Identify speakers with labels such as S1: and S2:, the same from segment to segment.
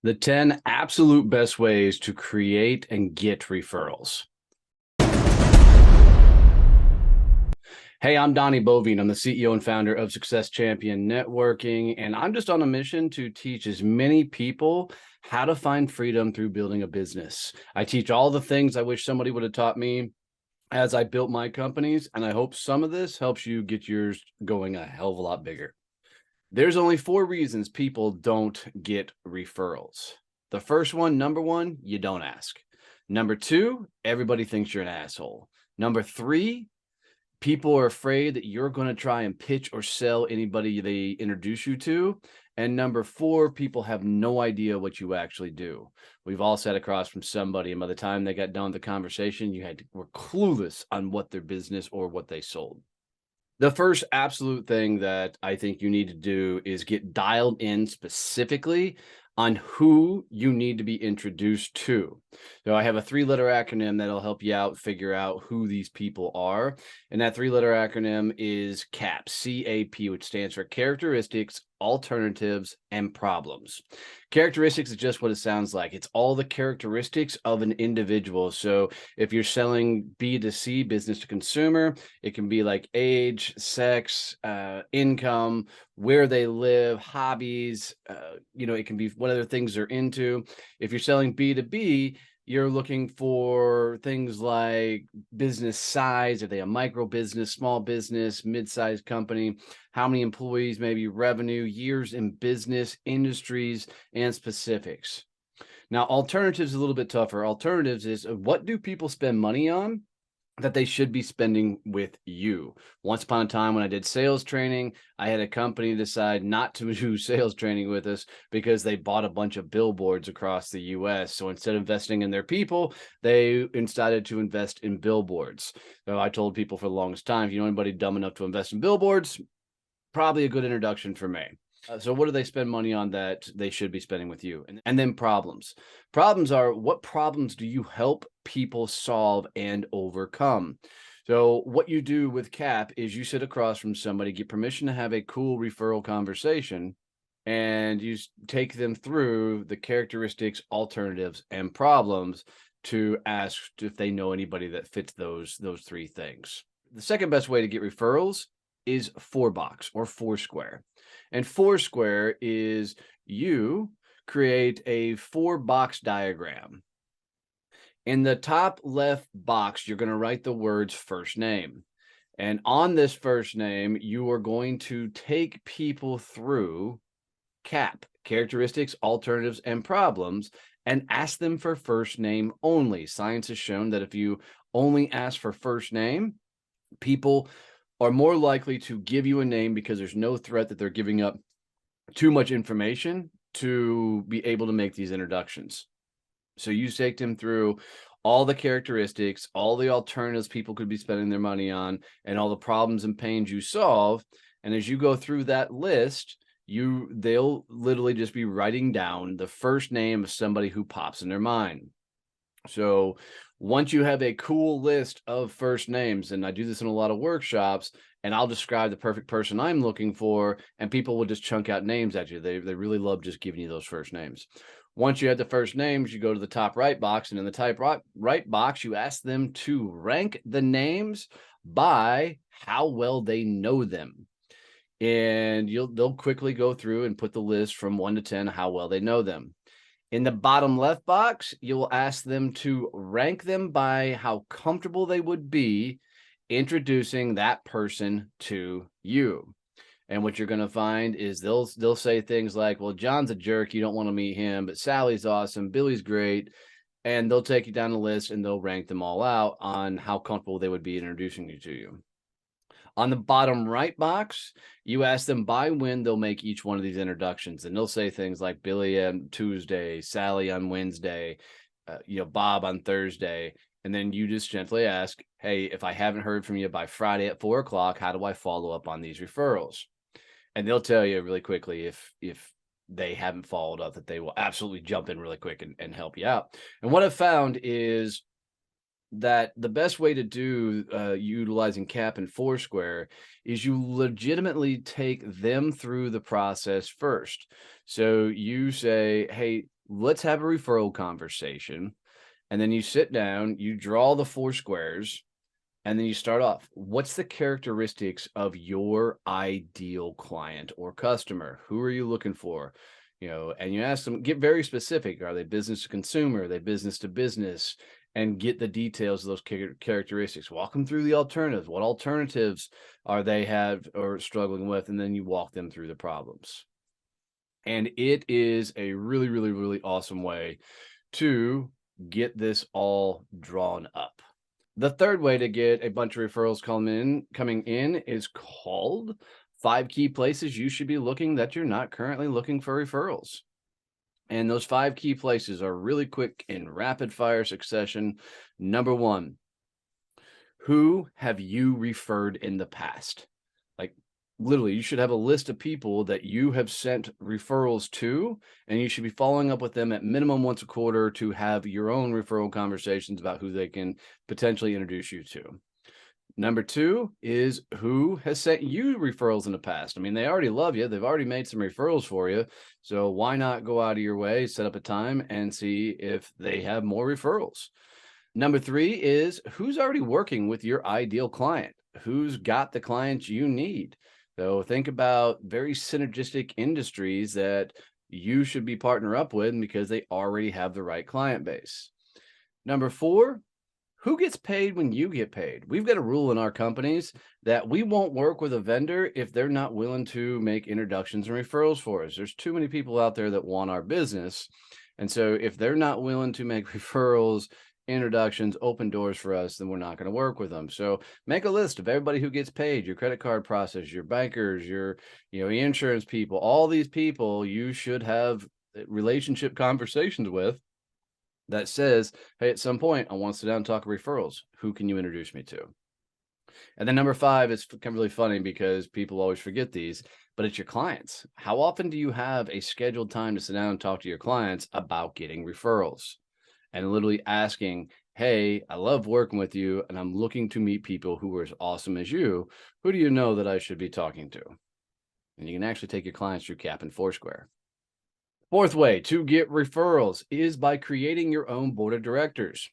S1: The 10 absolute best ways to create and get referrals. Hey, I'm Donnie Boivin. I'm the CEO and founder of Success Champion Networking, and I'm just on a mission to teach as many people how to find freedom through building a business. I teach all the things I wish somebody would have taught me as I built my companies, and I hope some of this helps you get yours going a hell of a lot bigger. There's only 4 reasons people don't get referrals. The first one, number 1, you don't ask. Number 2, everybody thinks you're an asshole. Number 3, people are afraid that you're going to try and pitch or sell anybody they introduce you to. And number 4, people have no idea what you actually do. We've all sat across from somebody, and by the time they got done with the conversation, were clueless on what their business or what they sold. The first absolute thing that I think you need to do is get dialed in specifically on who you need to be introduced to. So I have a 3-letter acronym that'll help you out figure out who these people are. And that 3-letter acronym is CAP, C-A-P, which stands for characteristics, alternatives, and problems. Characteristics is just what it sounds like. It's all the characteristics of an individual. So if you're selling B2C, business to consumer, it can be like age, sex, income, where they live, hobbies, it can be what other things they're into. If you're selling B2B, you're looking for things like business size. Are they a micro business, small business, mid-sized company? How many employees, maybe revenue, years in business, industries, and specifics. Now, alternatives is a little bit tougher. Alternatives is what do people spend money on that they should be spending with you. Once upon a time when I did sales training, I had a company decide not to do sales training with us because they bought a bunch of billboards across the US. So instead of investing in their people, they decided to invest in billboards. So I told people for the longest time, if you know anybody dumb enough to invest in billboards, probably a good introduction for me. So what do they spend money on that they should be spending with you? And then problems. Problems are, what problems do you help people solve and overcome? So what you do with CAP is you sit across from somebody, get permission to have a cool referral conversation, and you take them through the characteristics, alternatives, and problems to ask if they know anybody that fits those 3 things. The second best way to get referrals is 4box or Foursquare. And Foursquare is you create a 4-box diagram. In the top left box, you're going to write the words first name. And on this first name, you are going to take people through CAP, characteristics, alternatives, and problems, and ask them for first name only. Science has shown that if you only ask for first name, people are more likely to give you a name because there's no threat that they're giving up too much information to be able to make these introductions. So you take them through all the characteristics, all the alternatives people could be spending their money on, and all the problems and pains you solve. And as you go through that list, they'll literally just be writing down the first name of somebody who pops in their mind. So once you have a cool list of first names, and I do this in a lot of workshops, and I'll describe the perfect person I'm looking for, and people will just chunk out names at you. They really love just giving you those first names. Once you have the first names, you go to the top right box, and in the top right box, you ask them to rank the names by how well they know them. And they'll quickly go through and put the list from 1 to 10, how well they know them. In the bottom left box, you'll ask them to rank them by how comfortable they would be introducing that person to you. And what you're going to find is they'll say things like, well, John's a jerk, you don't want to meet him, but Sally's awesome, Billy's great. And they'll take you down the list and they'll rank them all out on how comfortable they would be introducing you to you. On the bottom right box, you ask them by when they'll make each one of these introductions. And they'll say things like Billy on Tuesday, Sally on Wednesday, Bob on Thursday. And then you just gently ask, hey, if I haven't heard from you by Friday at 4 o'clock, how do I follow up on these referrals? And they'll tell you really quickly if they haven't followed up, that they will absolutely jump in really quick and help you out. And what I've found is that the best way to do utilizing CAP and Foursquare is you legitimately take them through the process first. So you say, hey, let's have a referral conversation. And then you sit down, you draw the 4 squares, and then you start off. What's the characteristics of your ideal client or customer? Who are you looking for? And you ask them, get very specific. Are they business to consumer? Are they business to business? And get the details of those characteristics. Walk them through the alternatives. What alternatives are they have or struggling with? And then you walk them through the problems. And it is a really, really, really awesome way to get this all drawn up. The third way to get a bunch of referrals coming in is called 5 key places you should be looking that you're not currently looking for referrals. And those 5 key places are really quick in rapid fire succession. Number 1, who have you referred in the past? Like, literally, you should have a list of people that you have sent referrals to, and you should be following up with them at minimum once a quarter to have your own referral conversations about who they can potentially introduce you to. Number 2 is who has sent you referrals in the past. I mean, they already love you. They've already made some referrals for you. So why not go out of your way, set up a time, and see if they have more referrals? Number 3 is who's already working with your ideal client? Who's got the clients you need? So think about very synergistic industries that you should be partner up with because they already have the right client base. Number 4, who gets paid when you get paid? We've got a rule in our companies that we won't work with a vendor if they're not willing to make introductions and referrals for us. There's too many people out there that want our business. And so if they're not willing to make referrals, introductions, open doors for us, then we're not going to work with them. So make a list of everybody who gets paid, your credit card processors, your bankers, your insurance people, all these people you should have relationship conversations with that says, hey, at some point I want to sit down and talk referrals. Who can you introduce me to? And then number 5 is kind of really funny because people always forget these, but it's your clients. How often do you have a scheduled time to sit down and talk to your clients about getting referrals? And literally asking, hey, I love working with you, and I'm looking to meet people who are as awesome as you. Who do you know that I should be talking to? And you can actually take your clients through Cap and Foursquare. 4th way to get referrals is by creating your own board of directors.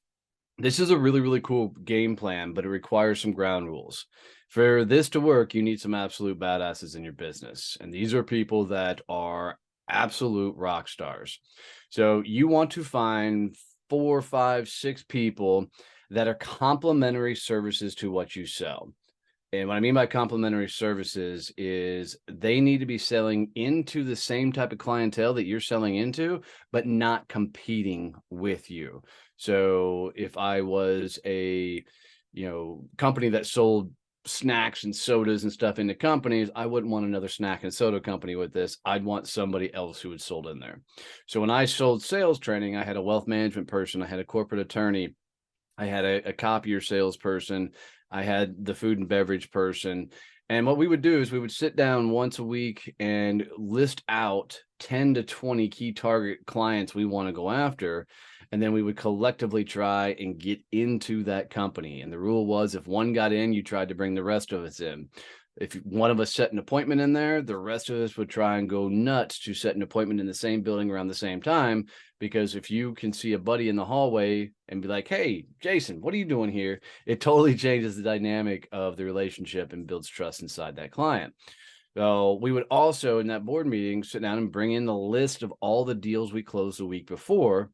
S1: This is a really, really cool game plan, but it requires some ground rules. For this to work, you need some absolute badasses in your business. And these are people that are absolute rock stars. So you want to find 4, 5, 6 people that are complementary services to what you sell. And what I mean by complementary services is they need to be selling into the same type of clientele that you're selling into, but not competing with you. So if I was a, company that sold snacks and sodas and stuff into companies, I wouldn't want another snack and soda company with this. I'd want somebody else who had sold in there. So when I sold sales training, I had a wealth management person, I had a corporate attorney, I had a copier salesperson, I had the food and beverage person. And what we would do is we would sit down once a week and list out 10 to 20 key target clients we want to go after. And then we would collectively try and get into that company. And the rule was if one got in, you tried to bring the rest of us in. If one of us set an appointment in there, the rest of us would try and go nuts to set an appointment in the same building around the same time. Because if you can see a buddy in the hallway and be like, hey, Jason, what are you doing here? It totally changes the dynamic of the relationship and builds trust inside that client. So we would also in that board meeting sit down and bring in the list of all the deals we closed the week before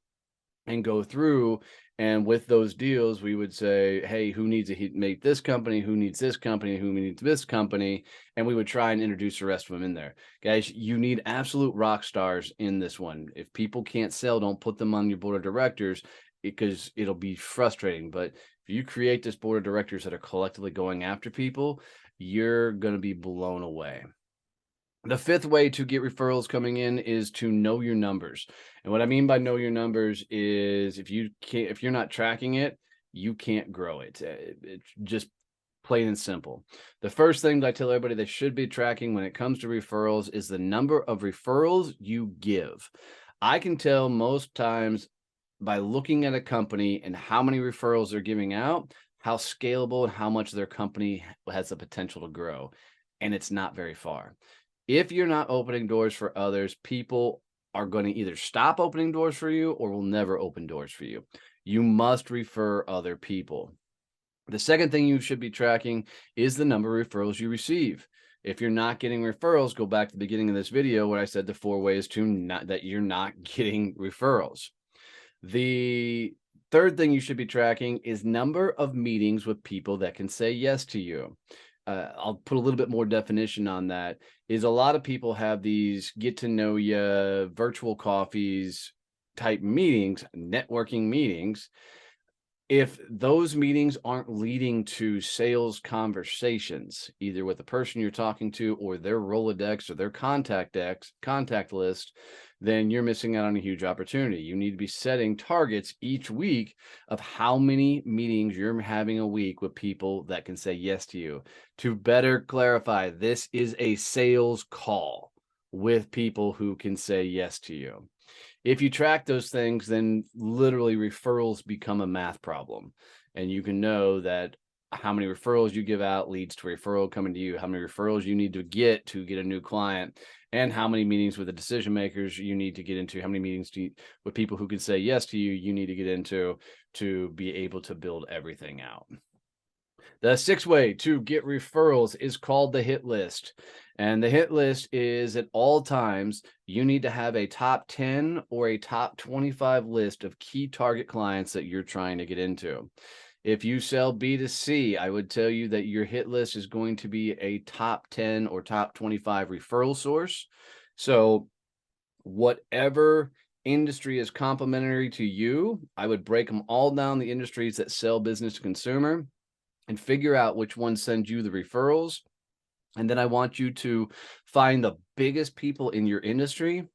S1: and go through. And with those deals, we would say, hey, who needs to meet this company? Who needs this company? Who needs this company? And we would try and introduce the rest of them in there. Guys, you need absolute rock stars in this one. If people can't sell, don't put them on your board of directors because it'll be frustrating. But if you create this board of directors that are collectively going after people, you're going to be blown away. The 5th way to get referrals coming in is to know your numbers. And what I mean by know your numbers is if you're not tracking it, you can't grow it. It's just plain and simple. The first thing that I tell everybody they should be tracking when it comes to referrals is the number of referrals you give. I can tell most times by looking at a company and how many referrals they're giving out, how scalable and how much their company has the potential to grow. And it's not very far. If you're not opening doors for others, people are going to either stop opening doors for you or will never open doors for you. You must refer other people. The second thing you should be tracking is the number of referrals you receive. If you're not getting referrals, go back to the beginning of this video where I said the 4 ways that you're not getting referrals. The third thing you should be tracking is number of meetings with people that can say yes to you. I'll put a little bit more definition on that. Is a lot of people have these get to know you virtual coffees type meetings, networking meetings. If those meetings aren't leading to sales conversations, either with the person you're talking to or their Rolodex or their contact list, then you're missing out on a huge opportunity. You need to be setting targets each week of how many meetings you're having a week with people that can say yes to you. To better clarify, this is a sales call with people who can say yes to you. If you track those things, then literally referrals become a math problem. And you can know that how many referrals you give out leads to referral coming to you, how many referrals you need to get a new client, and how many meetings with the decision makers you need to get into, how many meetings with people who can say yes to you, you need to get into to be able to build everything out. The sixth way to get referrals is called the hit list. And the hit list is at all times, you need to have a top 10 or a top 25 list of key target clients that you're trying to get into. If you sell B2C, I would tell you that your hit list is going to be a top 10 or top 25 referral source. So whatever industry is complementary to you, I would break them all down, the industries that sell business to consumer, and figure out which ones send you the referrals. And then I want you to find the biggest people in your industry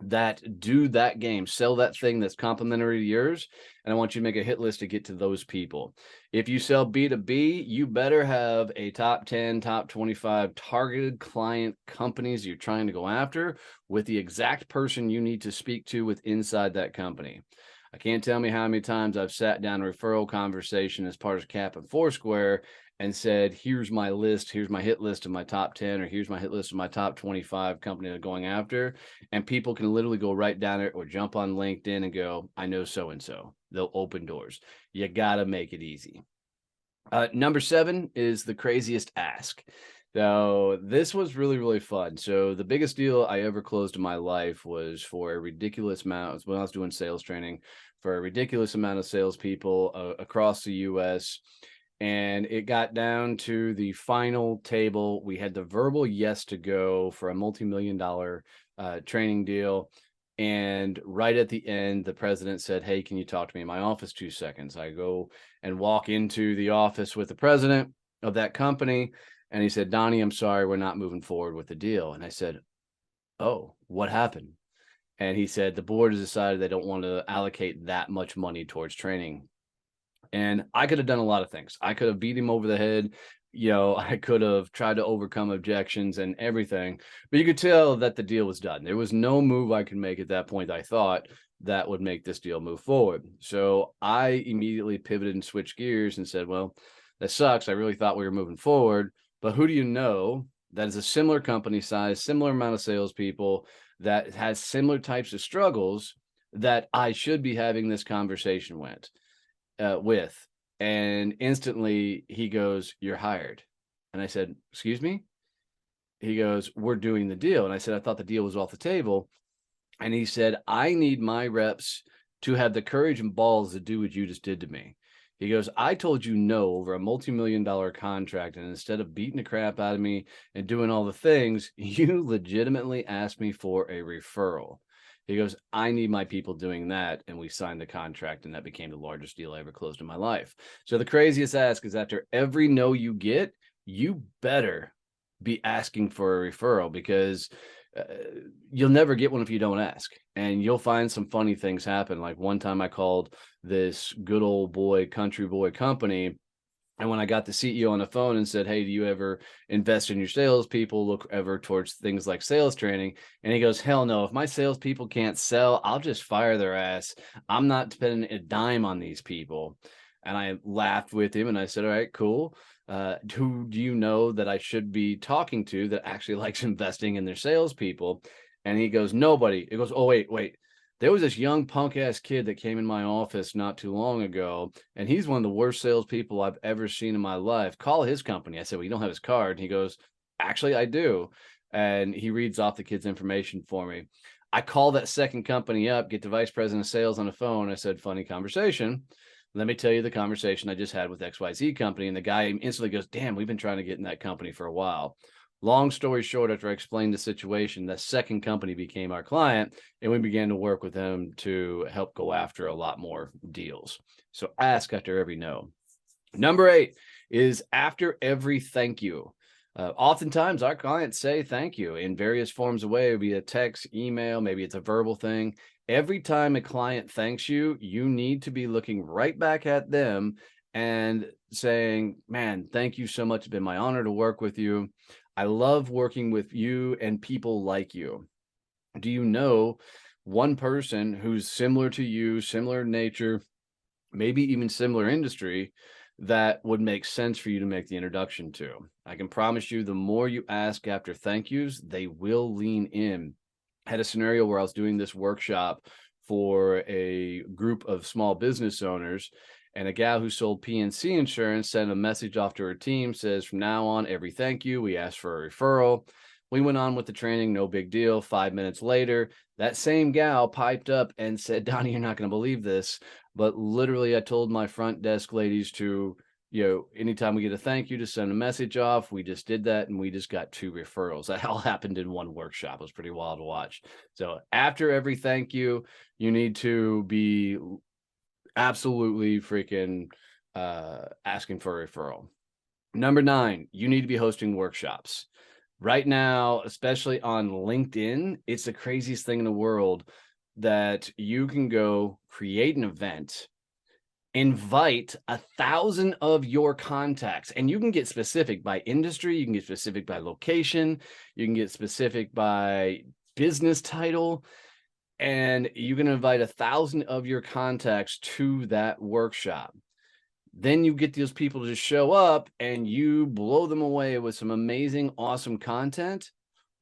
S1: that do that game, sell that thing that's complementary to yours. And I want you to make a hit list to get to those people. If you sell B2B, you better have a top 10, top 25 targeted client companies you're trying to go after with the exact person you need to speak to with inside that company. I can't tell me how many times I've sat down a referral conversation as part of Cap and Foursquare and said, here's my list, here's my hit list of my top 10, or here's my hit list of my top 25 company they're going after. And people can literally go right down it or jump on LinkedIn and go, I know so-and-so. They'll open doors. You got to make it easy. Number 7 is the craziest ask. So this was really, really fun. So the biggest deal I ever closed in my life was for a ridiculous amount when I was doing sales training for a ridiculous amount of salespeople across the US. And it got down to the final table. We had the verbal yes to go for a multi-million-dollar training deal. And right at the end, the president said, hey, can you talk to me in my office 2 seconds? I go and walk into the office with the president of that company. And he said, Donnie, I'm sorry, we're not moving forward with the deal. And I said, oh, what happened? And he said, the board has decided they don't want to allocate that much money towards training. And I could have done a lot of things. I could have beat him over the head. I could have tried to overcome objections and everything, but you could tell that the deal was done. There was no move I could make at that point, I thought, that would make this deal move forward. So I immediately pivoted and switched gears and said, well, that sucks. I really thought we were moving forward, but who do you know that is a similar company size, similar amount of salespeople, that has similar types of struggles that I should be having this conversation with? And instantly he goes, you're hired. And I said, excuse me? He goes, we're doing the deal. And I said, I thought the deal was off the table. And he said, I need my reps to have the courage and balls to do what you just did to me. He goes, I told you no over a multi-million-dollar contract. And instead of beating the crap out of me and doing all the things, you legitimately asked me for a referral. He goes, I need my people doing that. And we signed the contract, and that became the largest deal I ever closed in my life. So the craziest ask is, after every no you get, you better be asking for a referral, because you'll never get one if you don't ask. And you'll find some funny things happen. Like one time I called this good old boy, country boy company. And when I got the CEO on the phone and said, hey, do you ever invest in your salespeople, look ever towards things like sales training? And he goes, hell no. If my salespeople can't sell, I'll just fire their ass. I'm not spending a dime on these people. And I laughed with him and I said, all right, cool. Who do you know that I should be talking to that actually likes investing in their salespeople? And he goes, nobody. It goes, oh, wait. There was this young punk ass kid that came in my office not too long ago, and he's one of the worst salespeople I've ever seen in my life. Call his company. I said, well, you don't have his card. And he goes, actually, I do. And he reads off the kid's information for me. I call that second company up, get the vice president of sales on the phone. I said, funny conversation. Let me tell you the conversation I just had with XYZ company. And the guy instantly goes, damn, we've been trying to get in that company for a while. Long story short, after I explained the situation, the second company became our client, and we began to work with them to help go after a lot more deals. So ask after every no. Number 8 is after every thank you. Oftentimes, our clients say thank you in various forms of way. It would be a text, email, maybe it's a verbal thing. Every time a client thanks you, you need to be looking right back at them and saying, man, thank you so much. It's been my honor to work with you. I love working with you and people like you. Do you know one person who's similar to you, similar nature, maybe even similar industry, that would make sense for you to make the introduction to? I can promise you, the more you ask after thank yous, they will lean in. I had a scenario where I was doing this workshop for a group of small business owners, and a gal who sold PNC insurance sent a message off to her team, says, from now on, every thank you, we ask for a referral. We went on with the training, no big deal. 5 minutes later, that same gal piped up and said, Donnie, you're not going to believe this, but literally I told my front desk ladies to, anytime we get a thank you, to send a message off. We just did that, and we just got 2 referrals. That all happened in one workshop. It was pretty wild to watch. So after every thank you, you need to be absolutely freaking asking for a referral. Number 9, you need to be hosting workshops. Right now, especially on LinkedIn, it's the craziest thing in the world that you can go create an event, invite 1,000 of your contacts, and you can get specific by industry, you can get specific by location, you can get specific by business title, and you can invite 1,000 of your contacts to that workshop. Then you get those people to just show up and you blow them away with some amazing, awesome content.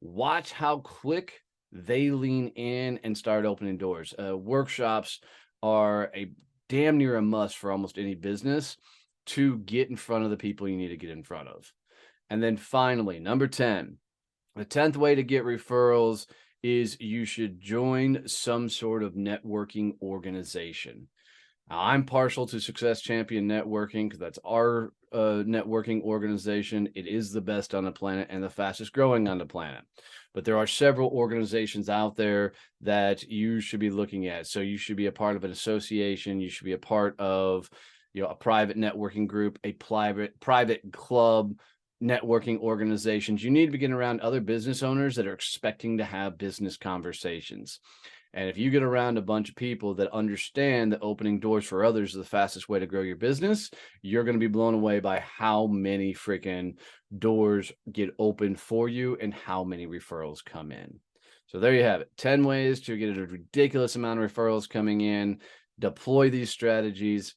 S1: Watch how quick they lean in and start opening doors. Workshops are a damn near a must for almost any business to get in front of the people you need to get in front of. And then finally, number 10, the 10th way to get referrals is you should join some sort of networking organization. Now, I'm partial to Success Champion Networking because that's our networking organization. It is the best on the planet and the fastest growing on the planet. But there are several organizations out there that you should be looking at. So you should be a part of an association. You should be a part of, a private networking group, a private club, networking organizations. You need to be getting around other business owners that are expecting to have business conversations. And if you get around a bunch of people that understand that opening doors for others is the fastest way to grow your business, you're going to be blown away by how many freaking doors get opened for you and how many referrals come in. So there you have it. 10 ways to get a ridiculous amount of referrals coming in. Deploy these strategies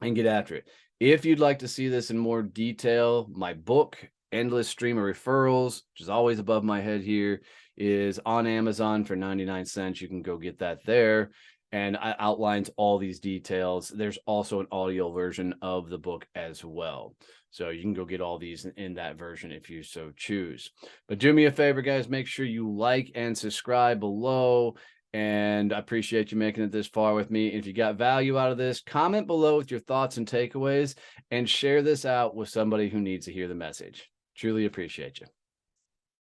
S1: and get after it. If you'd like to see this in more detail, my book, Endless Stream of Referrals, which is always above my head here, is on Amazon for 99 cents. You can go get that there, and it outlines all these details. There's also an audio version of the book as well. So you can go get all these in that version if you so choose. But do me a favor, guys, make sure you like and subscribe below. And I appreciate you making it this far with me. And if you got value out of this, comment below with your thoughts and takeaways, and share this out with somebody who needs to hear the message. Truly appreciate you.